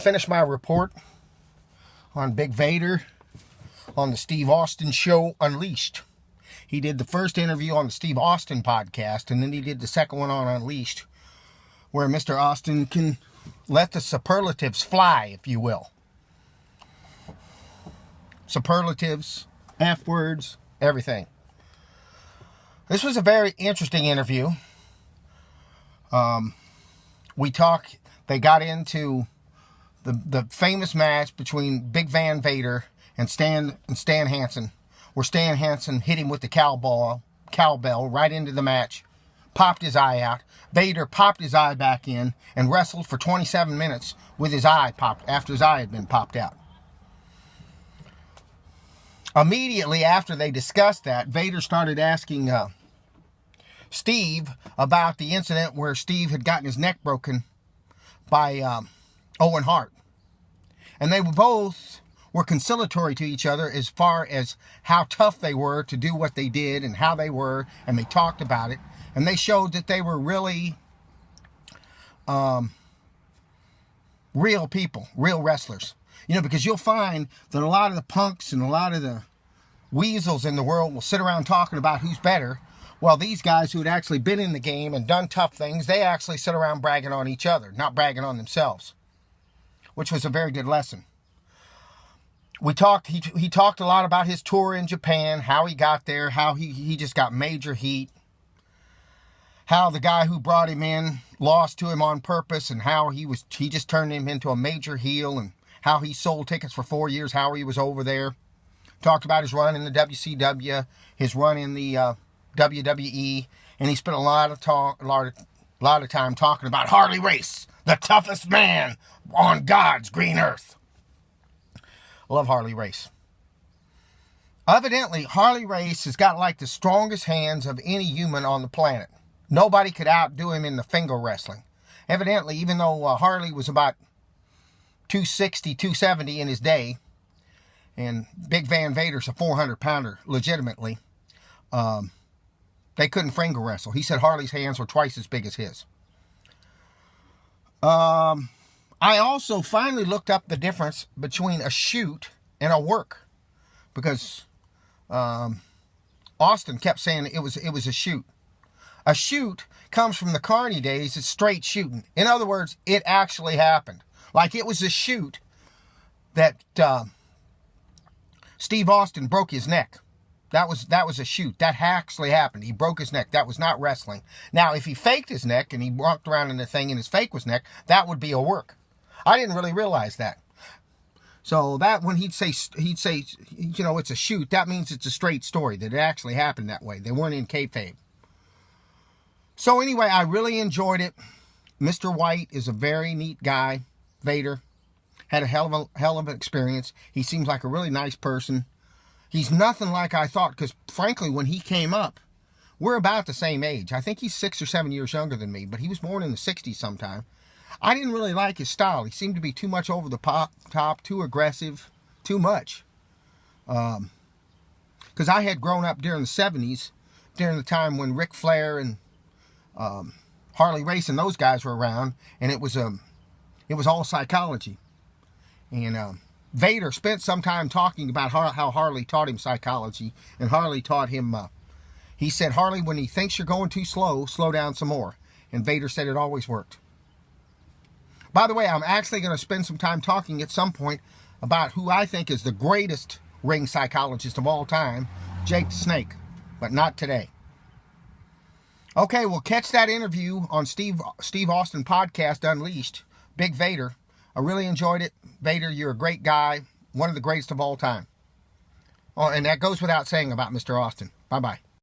Finished my report on Big Vader on the Steve Austin Show Unleashed. He did the first interview on the Steve Austin podcast, and then he did the second one on Unleashed, where Mr. Austin can let the superlatives fly, if you will. Superlatives, F words, everything. This was a very interesting interview. They got into the famous match between Big Van Vader and Stan Hansen, where Stan Hansen hit him with the cowbell right into the match, popped his eye out. Vader popped his eye back in and wrestled for 27 minutes with his eye popped after his eye had been popped out. Immediately after they discussed that, Vader started asking Steve about the incident where Steve had gotten his neck broken by Owen Hart. And they were conciliatory to each other as far as how tough they were to do what they did and how they were, and they talked about it. And they showed that they were really real people, real wrestlers. You know, because you'll find that a lot of the punks and a lot of the weasels in the world will sit around talking about who's better. Well, these guys who had actually been in the game and done tough things, they actually sit around bragging on each other, not bragging on themselves, which was a very good lesson. He talked a lot about his tour in Japan, how he got there, how he just got major heat, how the guy who brought him in lost to him on purpose, and how he just turned him into a major heel, and how he sold tickets for 4 years, how he was over there. Talked about his run in the WCW, his run in the WWE, and he spent a lot of time talking about Harley Race, the toughest man on God's green earth. I love Harley Race. Evidently, Harley Race has got like the strongest hands of any human on the planet. Nobody could outdo him in the finger wrestling. Evidently, even though Harley was about 260, 270 in his day, and Big Van Vader's a 400-pounder, legitimately, they couldn't finger wrestle. He said Harley's hands were twice as big as his. I also finally looked up the difference between a shoot and a work, because Austin kept saying it was a shoot. A shoot comes from the Carney days. It's straight shooting. In other words, it actually happened. Like it was a shoot that Steve Austin broke his neck. That was a shoot. That actually happened. He broke his neck. That was not wrestling. Now, if he faked his neck and he walked around in the thing and his fake was neck, that would be a work. I didn't really realize that. So that when he'd say, you know, it's a shoot, that means it's a straight story, that it actually happened that way. They weren't in kayfabe. So anyway, I really enjoyed it. Mr. White is a very neat guy. Vader had a hell of an experience. He seems like a really nice person. He's nothing like I thought, because frankly, when he came up, we're about the same age. I think he's 6 or 7 years younger than me, but he was born in the 60s sometime. I didn't really like his style. He seemed to be too much over the top, too aggressive, too much. Because I had grown up during the 70s, during the time when Ric Flair and Harley Race and those guys were around, and it was all psychology. And Vader spent some time talking about how Harley taught him psychology, and Harley taught him, he said, Harley, when he thinks you're going too slow, slow down some more. And Vader said it always worked. By the way, I'm actually going to spend some time talking at some point about who I think is the greatest ring psychologist of all time, Jake the Snake, but not today. Okay, we'll catch that interview on Steve Austin Podcast Unleashed, Big Vader. I really enjoyed it. Vader, you're a great guy, one of the greatest of all time. Oh, and that goes without saying about Mr. Austin. Bye-bye.